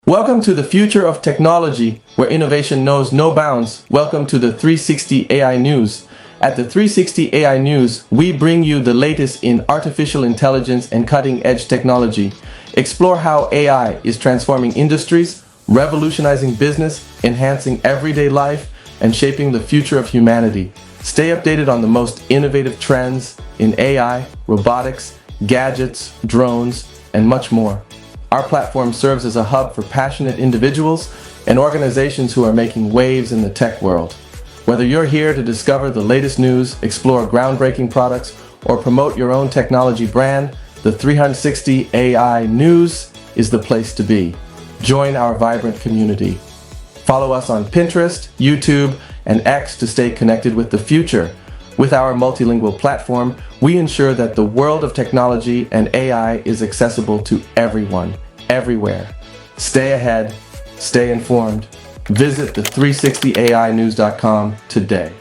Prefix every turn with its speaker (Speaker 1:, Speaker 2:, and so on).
Speaker 1: Welcome to the future of technology, where innovation knows no bounds. Welcome to the 360 AI News. At the 360 AI News, we bring you the latest in artificial intelligence and cutting-edge technology. Explore how AI is transforming industries, revolutionizing business, enhancing everyday life, and shaping the future of humanity. Stay updated on the most innovative trends in AI, robotics, gadgets, drones, and much more. Our platform serves as a hub for passionate individuals and organizations who are making waves in the tech world. Whether you're here to discover the latest news, explore groundbreaking products, or promote your own technology brand, the 360 AI News is the place to be. Join our vibrant community. Follow us on Pinterest, YouTube, and X to stay connected with the future. With our multilingual platform, we ensure that the world of technology and AI is accessible to everyone, everywhere. Stay ahead, stay informed. Visit the360ainews.com today.